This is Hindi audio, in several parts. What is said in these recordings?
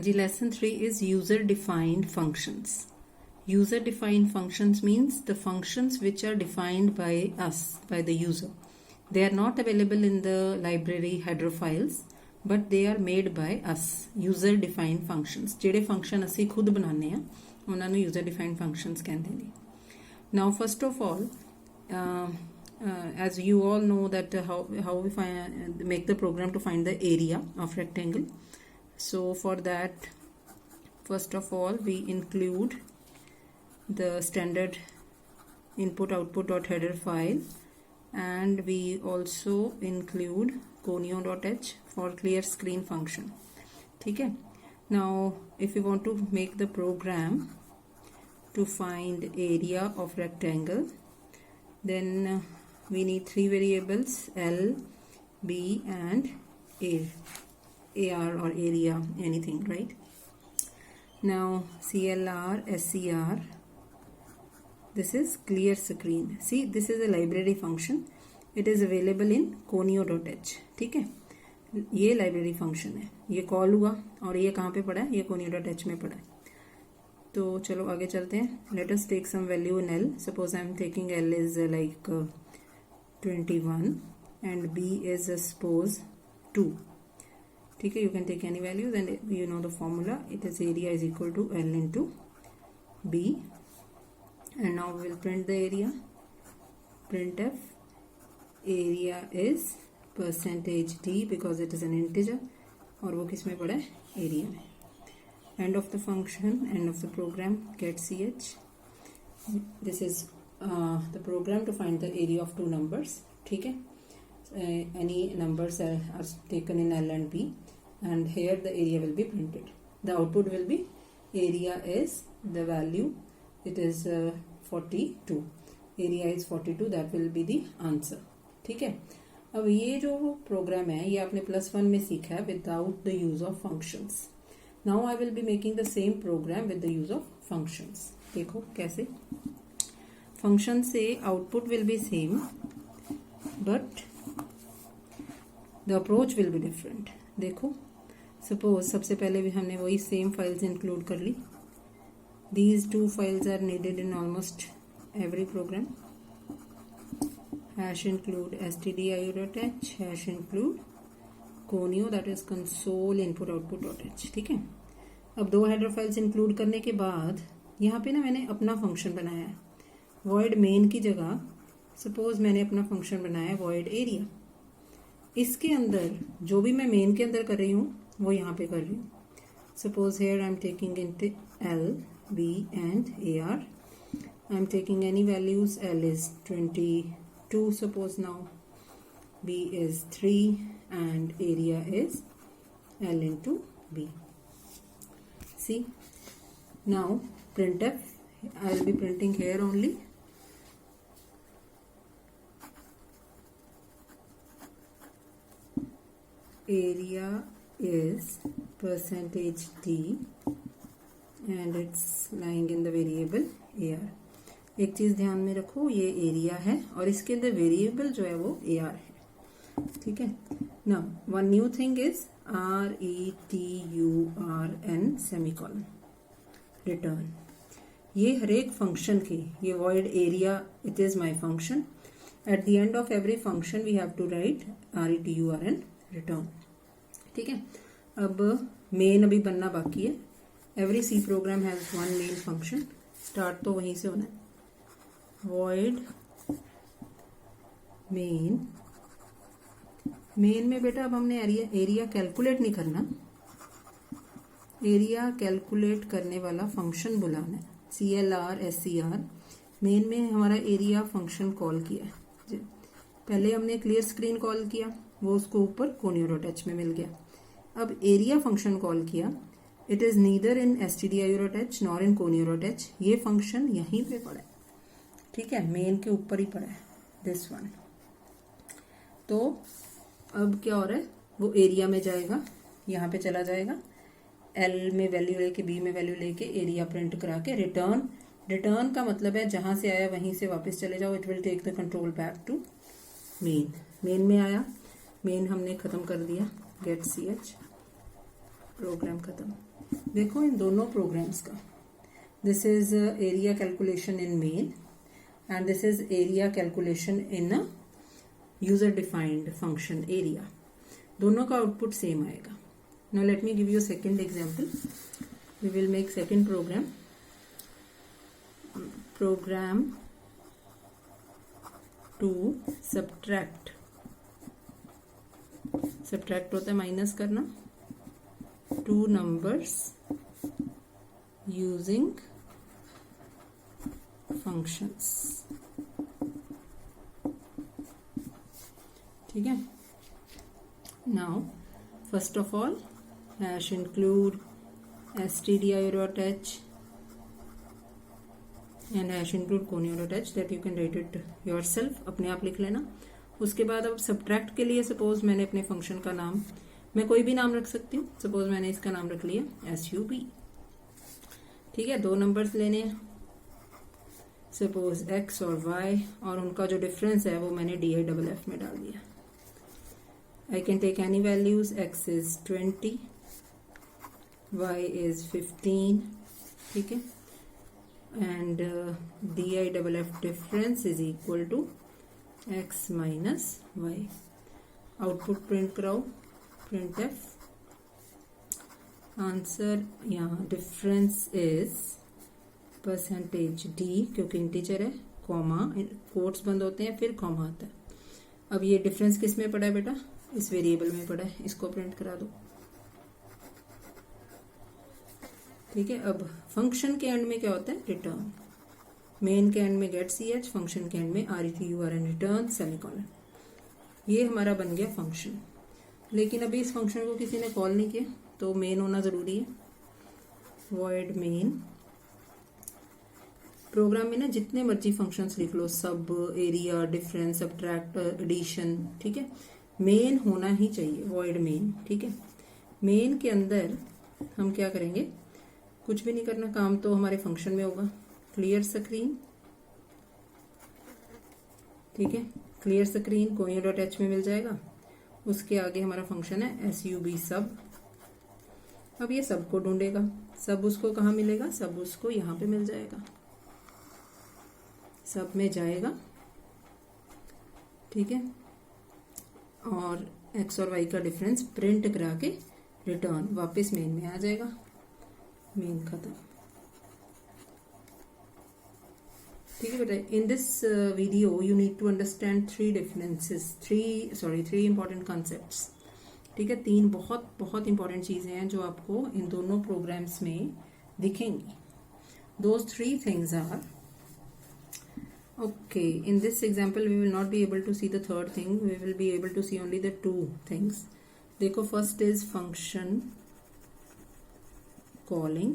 Ji lesson 3 is user defined functions. User defined functions means the functions which are defined by us, by the user. They are not available in the library header files, but they are made by us. User defined functions ਜਿਹੜੇ function ਅਸੀਂ ਖੁਦ ਬਣਾਉਂਦੇ ਆ ਉਹਨਾਂ ਨੂੰ user defined functions ਕਹਿੰਦੇ ਨੇ. Now first of all, as you all know that how we make the program to find the area of rectangle. So for that, first of all we include the standard input output header file, and we also include conio.h for clear screen function. Okay, now if you want to make the program to find area of rectangle, then we need three variables L, B and A. AR or area, anything, right? Now CLR, SCR, this is clear screen. See, this is a library function. It is available in conio.h. ठीक है, ये library function है, ये कॉल हुआ और ये कहाँ पे पड़ा है, ये conio.h में पड़ा है. तो चलो आगे चलते हैं. Let us take some value in L. Suppose I am taking L is like 21 and B is suppose 2. ठीक है, you can take any values and you know the formula. It is area is equal to L into B, and now we will print the area. Printf area is percentage D because it is an integer और वो किस में पड़ा है, area में. End of the function, end of the program, get ch. This is the program to find the area of two numbers. ठीक है, any numbers are taken in L and B, and here the area will be printed. The output will be area is the value, it is 42. Area is 42, that will be the answer. ठीक है, अब ये जो प्रोग्राम है ये आपने +1 में सीखा है without the use of functions. Now I will be making the same program with the use of functions. देखो कैसे. Function से output will be same, but the approach will be different. देखो, suppose सबसे पहले भी हमने वही सेम फाइल्स इंक्लूड कर ली. These two files are needed in almost every program. Hash include stdio.h, hash include conio, that is console input output.h. ठीक है, अब दो हेडर फाइल्स इंक्लूड करने के बाद यहाँ पे ना मैंने अपना फंक्शन बनाया है. void main की जगह सपोज मैंने अपना फंक्शन बनाया है void area. इसके अंदर जो भी मैं मेन के अंदर कर रही हूँ वो यहाँ पे कर रही हूँ. Suppose here I am taking in L, B and AR. I am taking any values. L is 22 suppose now, B is 3 and area is L into B. See, now printf, I will be printing here only. Area is percentage D and it's lying in the variable AR. एक चीज ध्यान में रखो, ये एरिया है और इसके अंदर वेरिएबल जो है वो AR है. ठीक है, now one new thing is RETURN semicolon return. ये हर एक फंक्शन के, ये void area, it is my function. At the end of every function we have to write RETURN return. ठीक है, अब मेन अभी बनना बाकी है. Every C program has one main function. Start तो वहीं से होना है. void main. मेन में बेटा अब हमने एरिया कैलकुलेट नहीं करना, एरिया कैलकुलेट करने वाला फंक्शन बुलाना है. CLR, SCR. मेन में हमारा एरिया फंक्शन कॉल किया है. पहले हमने क्लियर स्क्रीन कॉल किया, वो उसको ऊपर conio.h में मिल गया. अब एरिया फंक्शन कॉल किया, it is neither in stdio.h nor in conio.h. ये फंक्शन यहीं पे पड़ा है. ठीक है, मेन के ऊपर ही पड़ा है, दिस वन. तो अब क्या हो रहा है, वो एरिया में जाएगा, यहाँ पे चला जाएगा, L में वैल्यू लेके B में वैल्यू लेके एरिया प्रिंट करा के रिटर्न. रिटर्न का मतलब है जहां से आया वहीं से वापस चले जाओ. It will take the control back to main. Main में आया, मेन हमने खत्म कर दिया. गेट ch, प्रोग्राम खत्म. देखो इन दोनों प्रोग्राम्स का, this is area calculation in main and this is area calculation in user defined function area, दोनों का आउटपुट सेम आएगा. Now let me give you second example. We will make second program to subtract होता है माइनस करना, टू नंबर्स यूजिंग फंक्शंस. ठीक है. Now first of all hash include stdio.h and hash include conio.h that you can write it yourself, अपने आप लिख लेना. उसके बाद अब सब्ट्रैक्ट के लिए सपोज मैंने अपने फंक्शन का नाम, मैं कोई भी नाम रख सकती हूँ. सपोज मैंने इसका नाम रख लिया sub. ठीक है. दो नंबर्स लेने हैं, सपोज x और y, और उनका जो डिफरेंस है वो मैंने DIFF में डाल दिया. I can take any values. X is 20, Y is 15. ठीक है. And DIFF difference is equal to X minus Y. Output print कराओ, printf. Answer यहाँ difference is percentage D, क्योंकि इंटीजर है, कॉमा, कोट्स बंद होते हैं, फिर कॉमा आता है. अब ये डिफरेंस किस में पड़ा है बेटा? इस वेरिएबल में पड़ा है, इसको प्रिंट करा दो. ठीक है. अब फंक्शन के एंड में क्या होता है? रिटर्न. मेन के एंड में गेट ch, फंक्शन के एंड में return रिटर्न सेमीकोलन. ये हमारा बन गया फंक्शन. लेकिन अभी इस फंक्शन को किसी ने कॉल नहीं किया, तो मेन होना जरूरी है. Void main. प्रोग्राम में ना जितने मर्जी फंक्शंस लिख लो, सब, एरिया, डिफरेंस, सब्ट्रैक्ट, एडिशन. ठीक है. मेन होना ही चाहिए, वॉइड मेन. ठीक है. मेन के अंदर हम क्या करेंगे? कुछ भी नहीं करना, काम तो हमारे फंक्शन में होगा. Clear screen. ठीक है. क्लियर स्क्रीन conio.h में मिल जाएगा. उसके आगे हमारा फंक्शन है sub सब. अब ये सब को ढूंढेगा. सब उसको कहाँ मिलेगा? सब उसको यहाँ पे मिल जाएगा, सब में जाएगा. ठीक है. और x और y का डिफरेंस प्रिंट करा के रिटर्न वापस मेन में आ जाएगा. मेन खत्म. ठीक है बेटा. In this video you need to understand three important concepts. ठीक है. तीन बहुत इंपॉर्टेंट चीजें हैं जो आपको इन दोनों प्रोग्राम्स में दिखेंगी. Those three things are, okay, in this example we will not be able to see the third thing, we will be able to see only the two things. देखो, first is function calling,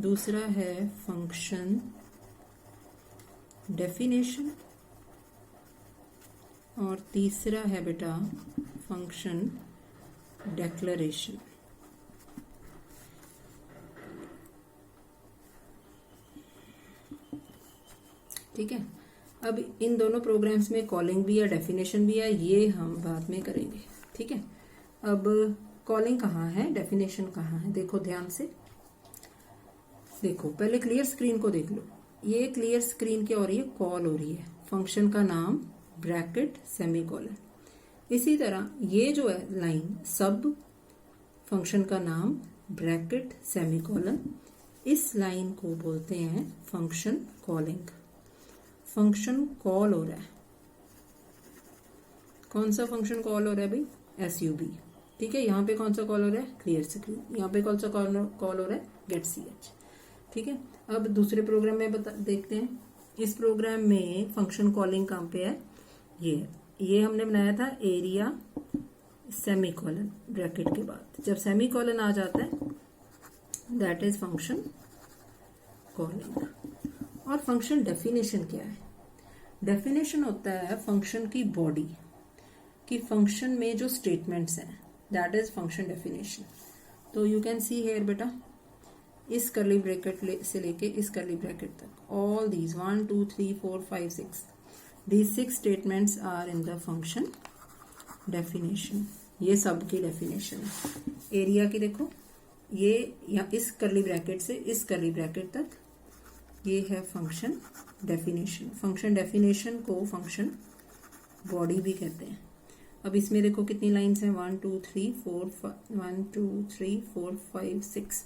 दूसरा है function definition, और तीसरा है बेटा function declaration. ठीक है. अब इन दोनों प्रोग्राम्स में कॉलिंग भी है, डेफिनेशन भी है, ये हम बाद में करेंगे. ठीक है. अब कॉलिंग कहाँ है, डेफिनेशन कहाँ है? देखो ध्यान से. देखो पहले क्लियर स्क्रीन को देख लो. ये क्लियर स्क्रीन क्या हो रही है? कॉल हो रही है. फंक्शन का नाम ब्रैकेट सेमीकोलन. इसी तरह ये जो है लाइन सब, फंक्शन का नाम ब्रैकेट सेमीकोलन, इस लाइन को बोलते हैं फंक्शन कॉलिंग. फंक्शन कॉल हो रहा है. कौन सा फंक्शन कॉल हो रहा है भाई? sub. ठीक है. यहाँ पे कौन सा कॉल हो रहा है? Clear screen. यहाँ पे कौन सा कॉल हो रहा है? Get ch. ठीक है. अब दूसरे प्रोग्राम में देखते हैं. इस प्रोग्राम में फंक्शन कॉलिंग कहाँ पे है? ये हमने बनाया था एरिया सेमीकोलन ब्रैकेट के बाद. जब सेमीकोलन आ जाता है दैट इज फंक्शन कॉलिंग. और फंक्शन डेफिनेशन क्या है? डेफिनेशन होता है फंक्शन की बॉडी, कि फंक्शन में जो स्टेटमेंट्स हैं, दैट इज फंक्शन डेफिनेशन. तो यू कैन सी हेयर बेटा, इस करली ब्रैकेट से लेके इस करली ब्रैकेट तक, all these 1 2 3 4 5 6, these 6 statements are in the function definition. ये सब की डेफिनेशन है। एरिया की देखो, ये या इस करली ब्रैकेट से इस करली ब्रैकेट तक, ये है फंक्शन डेफिनेशन। फंक्शन डेफिनेशन को फंक्शन बॉडी भी कहते हैं। अब इसमें देखो कितनी लाइंस हैं, 1 2 3 4 1 2 3 4 5 6,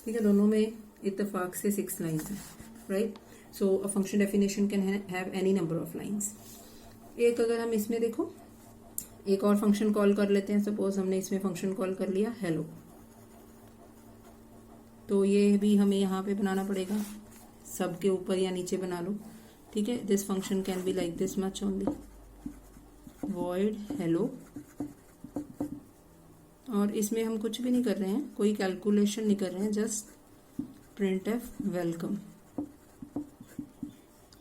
ठीक है, दोनों में इत्तेफाक से 6 लाइंस हैं, right. So a function definition can have any number of lines. एक अगर हम इसमें देखो एक और फंक्शन कॉल कर लेते हैं, सपोज हमने इसमें फंक्शन कॉल कर लिया हेलो, तो ये भी हमें यहाँ पे बनाना पड़ेगा, सब के ऊपर या नीचे बना लो, ठीक है। This function can be like this much only, void hello, और इसमें हम कुछ भी नहीं कर रहे हैं, कोई कैलकुलेशन नहीं कर रहे हैं, just printf welcome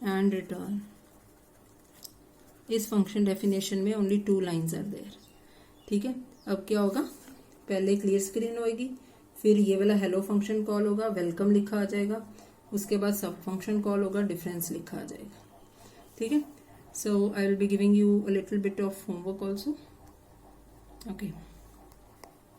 and return. इस फंक्शन डेफिनेशन में ओनली 2 लाइन्स आर देयर, ठीक है। अब क्या होगा, पहले क्लियर स्क्रीन होगी, फिर ये वाला हेलो फंक्शन कॉल होगा, वेलकम लिखा आ जाएगा, उसके बाद सब फंक्शन कॉल होगा, डिफरेंस लिखा आ जाएगा, ठीक है। So I will be giving you a little bit of homework also. Okay.